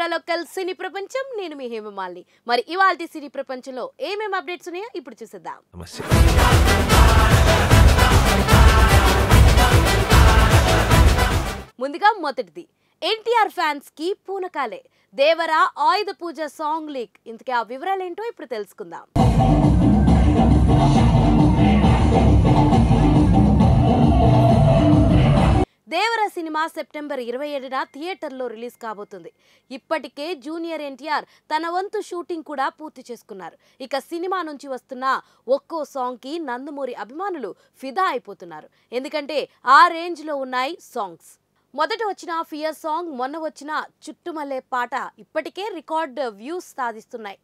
Andhra local సినీ ప్రపంచం నేను మీ హేమమాలిని. మరి ఇవాల్టి సినీ ప్రపంచంలో ఏమేం అప్డేట్స్ ఉన్నాయో ఇప్పుడు చూసేద్దాం. ముందుగా మొదటిది ఎన్టీఆర్ ఫ్యాన్స్ కి పూనకాలే. దేవరా ఆయుధ పూజ సాంగ్ లీక్. ఇంతకీ ఆ వివరాలు ఏంటో ఇప్పుడు తెలుసుకుందాం. దేవరా సినిమా సెప్టెంబర్ 27న థియేటర్లో రిలీజ్ కాబోతుంది. ఇప్పటికే జూనియర్ ఎన్టీఆర్ తన వంతు షూటింగ్ కూడా పూర్తి చేసుకున్నారు. ఇక సినిమా నుంచి వస్తున్న ఒక్కో సాంగ్కి నందమూరి అభిమానులు ఫిదా అయిపోతున్నారు. ఎందుకంటే ఆ రేంజ్లో ఉన్నాయి సాంగ్స్. మొదట వచ్చిన ఫియర్ సాంగ్, మొన్న వచ్చిన చుట్టుమల్లే పాట ఇప్పటికే రికార్డ్ వ్యూస్ సాధిస్తున్నాయి.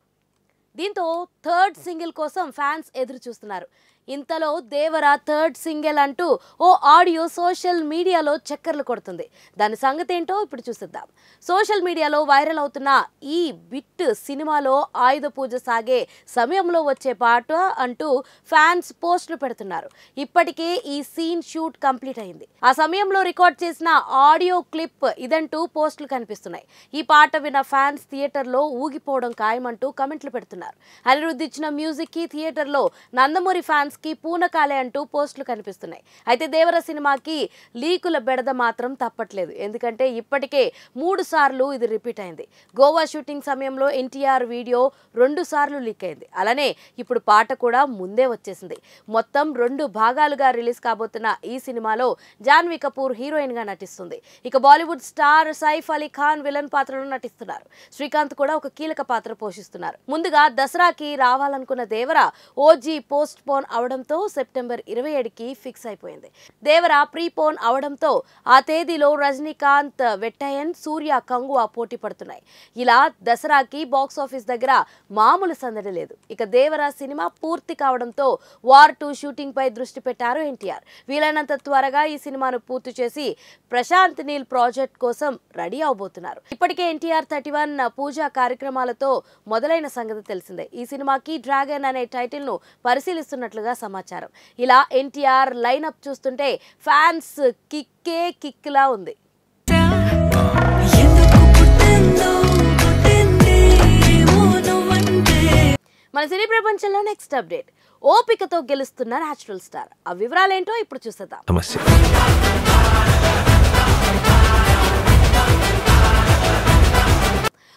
దీంతో థర్డ్ సింగిల్ కోసం ఫ్యాన్స్ ఎదురు చూస్తున్నారు. ఇంతలో దేవరా థర్డ్ సింగిల్ అంటూ ఓ ఆడియో సోషల్ మీడియాలో చక్కర్లు కొడుతుంది. దాని సంగతి ఏంటో ఇప్పుడు చూసేద్దాం. సోషల్ మీడియాలో వైరల్ అవుతున్న ఈ బిట్ సినిమాలో ఆయుధ పూజ సాగే సమయంలో వచ్చే పాట అంటూ ఫ్యాన్స్ పోస్టులు పెడుతున్నారు. ఇప్పటికే ఈ సీన్ షూట్ కంప్లీట్ అయింది. ఆ సమయంలో రికార్డ్ చేసిన ఆడియో క్లిప్ ఇదంటూ పోస్టులు కనిపిస్తున్నాయి. ఈ పాట విన్న ఫ్యాన్స్ థియేటర్లో ఊగిపోవడం ఖాయమంటూ కమెంట్లు పెడుతున్నారు. అనిరుద్ధ్ ఇచ్చిన మ్యూజిక్ కి థియేటర్లో నందమూరి ఫ్యాన్స్ కి పూనకాలే అంటూ పోస్టులు కనిపిస్తున్నాయి. అయితే దేవర సినిమాకి లీకుల బెడద మాత్రం తప్పట్లేదు. ఎందుకంటే ఇప్పటికే 3 సార్లు ఇది రిపీట్ అయింది. గోవా షూటింగ్ సమయంలో ఎన్టీఆర్ వీడియో 2 సార్లు లీక్ అయింది. అలానే ఇప్పుడు పాట కూడా ముందే వచ్చేసింది. మొత్తం 2 భాగాలుగా రిలీజ్ కాబోతున్న ఈ సినిమాలో జాన్వీ కపూర్ హీరోయిన్ గా నటిస్తుంది. ఇక బాలీవుడ్ స్టార్ సైఫ్ అలీ ఖాన్ విలన్ పాత్రలో నటిస్తున్నారు. శ్రీకాంత్ కూడా ఒక కీలక పాత్ర పోషిస్తున్నారు. ముందుగా దసరాకి రావాలనుకున్న దేవర ఓజీ పోస్ట్ పోన్ అవడంతో సెప్టెంబర్ 27కి ఫిక్స్ అయిపోయింది. దేవర ప్రీపోన్ అవడంతో ఆ తేదీలో రజనీకాంత్, వెట్టయన్, సూర్య, కంగువా పోటీ పడుతున్నాయి. ఇలా దసరాకి బాక్స్ ఆఫీస్ దగ్గర మామూలు సందడి లేదు. ఇక దేవర సినిమా పూర్తి కావడంతో వార్ 2 షూటింగ్ పై దృష్టి పెట్టారు ఎన్టీఆర్. వీలైనంత త్వరగా ఈ సినిమాను పూర్తి చేసి ప్రశాంత్ నీల్ ప్రాజెక్ట్ కోసం రెడీ అవబోతున్నారు. ఇప్పటికే ఎన్టీఆర్ 31 పూజా కార్యక్రమాలతో మొదలైన సంగతి తెలిసిందే. ఈ సినిమాకి డ్రాగన్ అనే టైటిల్ ను పరిశీలిస్తున్నట్లుగా సమాచారం. ఇలా ఎన్టీఆర్ లైనప్ చూస్తుంటే ఫ్యాన్స్ కిక్లా ఉంది. మన సినీ ప్రపంచంలో నెక్స్ట్ అప్డేట్, ఓపికతో గెలుస్తున్న న్యాచురల్ స్టార్. ఆ వివరాలేంటో ఇప్పుడు చూసేద్దాం.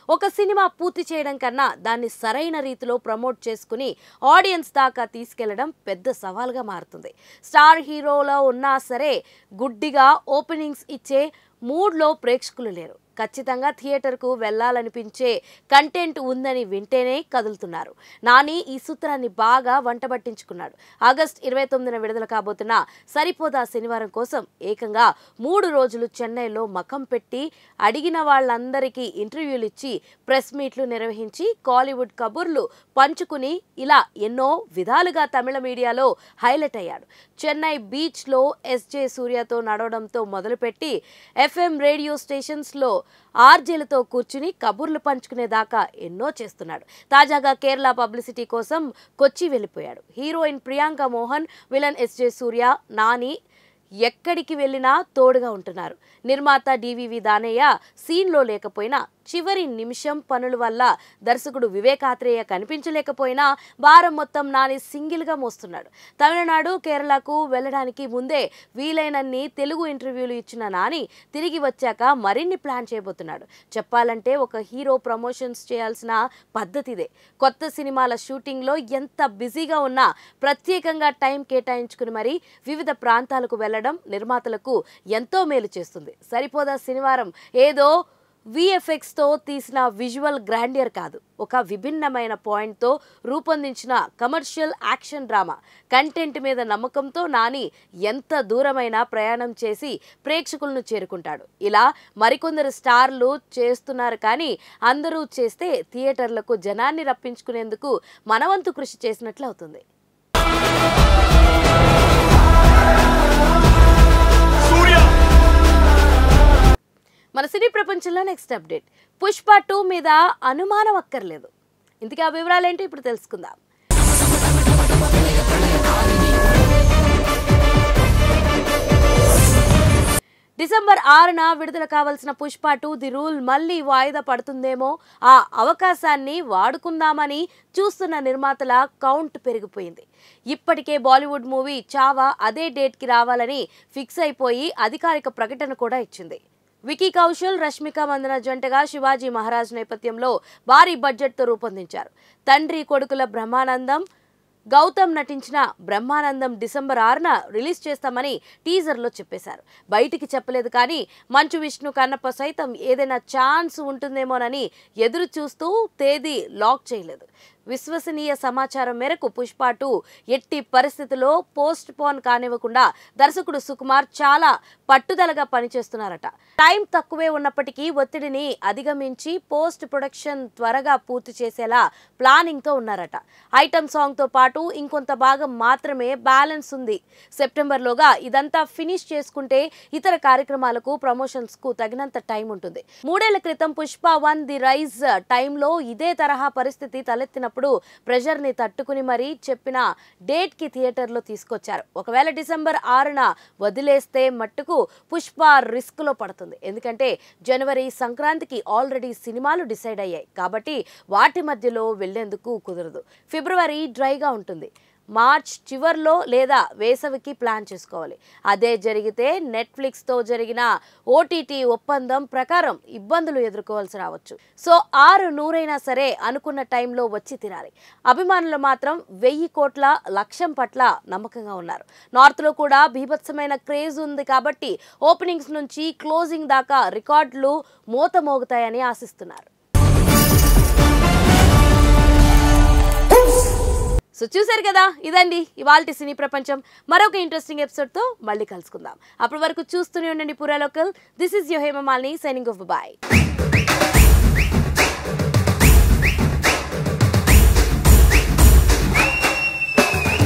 ఒక సినిమా పూర్తి చేయడం కన్నా దాన్ని సరైన రీతిలో ప్రమోట్ చేసుకుని ఆడియన్స్ దాకా తీసుకెళ్లడం పెద్ద సవాల్గా మారుతుంది. స్టార్ హీరోలో ఉన్నా సరే గుడ్డిగా ఓపెనింగ్స్ ఇచ్చే మూడ్లో ప్రేక్షకులు లేరు. ఖచ్చితంగా థియేటర్కు వెళ్లాలనిపించే కంటెంట్ ఉందని వింటేనే కదులుతున్నారు. నాని ఈ సూత్రాన్ని బాగా వంటబట్టించుకున్నాడు. ఆగస్టు 29న విడుదల కాబోతున్న సరిపోదా శనివారం కోసం ఏకంగా 3 రోజులు చెన్నైలో మకం పెట్టి అడిగిన వాళ్ళందరికీ ఇంటర్వ్యూలు ఇచ్చి ప్రెస్ మీట్లు నిర్వహించి కాలీవుడ్ కబుర్లు పంచుకుని ఇలా ఎన్నో విధాలుగా తమిళ మీడియాలో హైలైట్ అయ్యాడు. చెన్నై బీచ్లో ఎస్జే సూర్యతో నడవడంతో మొదలుపెట్టి FM రేడియో స్టేషన్స్లో ఆర్జేలతో కూర్చుని కబుర్లు పంచుకునేదాకా ఎన్నో చేస్తున్నాడు. తాజాగా కేరళ పబ్లిసిటీ కోసం కొచ్చి వెళ్ళిపోయాడు. హీరోయిన్ ప్రియాంక మోహన్, విలన్ ఎస్జే సూర్య, నాని ఎక్కడికి వెళ్ళినా తోడుగా ఉంటున్నారు. నిర్మాత డివివి దానయ్య సీన్లో లేకపోయినా చివరి నిమిషం పనుల వల్ల దర్శకుడు వివేక్ ఆత్రేయ కనిపించలేకపోయినా భారం మొత్తం నాని సింగిల్గా మోస్తున్నాడు. తమిళనాడు, కేరళకు వెళ్ళడానికి ముందే వీలైనన్ని తెలుగు ఇంటర్వ్యూలు ఇచ్చిన నాని తిరిగి వచ్చాక మరిన్ని ప్లాన్ చేయబోతున్నాడు. చెప్పాలంటే ఒక హీరో ప్రమోషన్స్ చేయాల్సిన పద్ధతిదే. కొత్త సినిమాల షూటింగ్లో ఎంత బిజీగా ఉన్నా ప్రత్యేకంగా టైం కేటాయించుకుని మరీ వివిధ ప్రాంతాలకు వెళ్ళడం నిర్మాతలకు ఎంతో మేలు చేస్తుంది. సరిపోదా శనివారం ఏదో VFXతో తీసిన విజువల్ గ్రాండియర్ కాదు, ఒక విభిన్నమైన పాయింట్తో రూపొందించిన కమర్షియల్ యాక్షన్ డ్రామా. కంటెంట్ మీద నమ్మకంతో నాని ఎంత దూరమైనా ప్రయాణం చేసి ప్రేక్షకులను చేరుకుంటాడు. ఇలా మరికొందరు స్టార్లు చేస్తున్నారు. కానీ అందరూ చేస్తే థియేటర్లకు జనాన్ని రప్పించుకునేందుకు మనవంతు కృషి చేసినట్లు అవుతుంది. మన సినీ ప్రపంచంలో నెక్స్ట్ అప్డేట్, పుష్ప 2 మీద అనుమానం అక్కర్లేదు. ఇంతకీ ఆ వివరాలేంటో ఇప్పుడు తెలుసుకుందాం. డిసెంబర్ డిసెంబర్ 6న విడుదల కావాల్సిన పుష్ప 2 ది రూల్ మళ్ళీ వాయిదా పడుతుందేమో, ఆ అవకాశాన్ని వాడుకుందామని చూస్తున్న నిర్మాతల కౌంట్ పెరిగిపోయింది. ఇప్పటికే బాలీవుడ్ మూవీ చావా అదే డేట్కి రావాలని ఫిక్స్ అయిపోయి అధికారిక ప్రకటన కూడా ఇచ్చింది. వికీ కౌశల్, రష్మిక మందన జంటగా శివాజీ మహారాజ్ నేపథ్యంలో భారీ బడ్జెట్తో రూపొందించారు. తండ్రి కొడుకుల బ్రహ్మానందం, గౌతమ్ నటించిన బ్రహ్మానందం డిసెంబర్ 6న రిలీజ్ చేస్తామని టీజర్లో చెప్పేశారు. బయటికి చెప్పలేదు కానీ మంచు విష్ణు, కన్నప్ప సైతం ఏదైనా ఛాన్స్ ఉంటుందేమోనని ఎదురు చూస్తూ తేదీ లాక్ చేయలేదు. విశ్వసనీయ సమాచారం మేరకు పుష్ప 2 ఎట్టి పరిస్థితుల్లో పోస్ట్ పోన్ కానివ్వకుండా దర్శకుడు సుకుమార్ చాలా పట్టుదలగా పనిచేస్తున్నారట. టైం తక్కువే ఉన్నప్పటికీ ఒత్తిడిని అధిగమించి పోస్ట్ ప్రొడక్షన్ త్వరగా పూర్తి చేసేలా ప్లానింగ్ తో ఉన్నారట. ఐటమ్ సాంగ్ తో పాటు ఇంకొంత భాగం మాత్రమే బ్యాలెన్స్ ఉంది. సెప్టెంబర్లోగా ఇదంతా ఫినిష్ చేసుకుంటే ఇతర కార్యక్రమాలకు, ప్రమోషన్స్ కు తగినంత టైం ఉంటుంది. 3 ఏళ్ల క్రితం పుష్ప 1 ది రైజ్ టైంలో ఇదే తరహా పరిస్థితి తలెత్తిన ప్రెషర్ ని తట్టుకుని మరీ చెప్పిన డేట్ కి థియేటర్ లో తీసుకొచ్చారు. ఒకవేళ డిసెంబర్ 6న వదిలేస్తే మట్టుకు పుష్ప రిస్క్ లో పడుతుంది. ఎందుకంటే జనవరి సంక్రాంతికి ఆల్రెడీ సినిమాలు డిసైడ్ అయ్యాయి కాబట్టి వాటి మధ్యలో వెళ్లేందుకు కుదరదు. ఫిబ్రవరి డ్రైగా ఉంటుంది. మార్చ్ చివర్లో లేదా వేసవికి ప్లాన్ చేసుకోవాలి. అదే జరిగితే నెట్ఫ్లిక్స్తో జరిగిన ఓటీటీ ఒప్పందం ప్రకారం ఇబ్బందులు ఎదుర్కోవాల్సి రావచ్చు. సో 600 సరే అనుకున్న టైంలో వచ్చి తినాలి. అభిమానులు మాత్రం 1000 కోట్ల లక్ష్యం పట్ల నమ్మకంగా ఉన్నారు. నార్త్లో కూడా బీభత్సమైన క్రేజ్ ఉంది కాబట్టి ఓపెనింగ్స్ నుంచి క్లోజింగ్ దాకా రికార్డులు మోతమోగుతాయని ఆశిస్తున్నారు. సో చూసారు కదా, ఇదండి ఇవాల్టి సినీ ప్రపంచం. మరొక ఇంట్రెస్టింగ్ ఎపిసోడ్తో మళ్ళీ కలుసుకుందాం. అప్పటి వరకు చూస్తూనే ఉండండి Pura local. This is your Hemamalini signing off. Bye.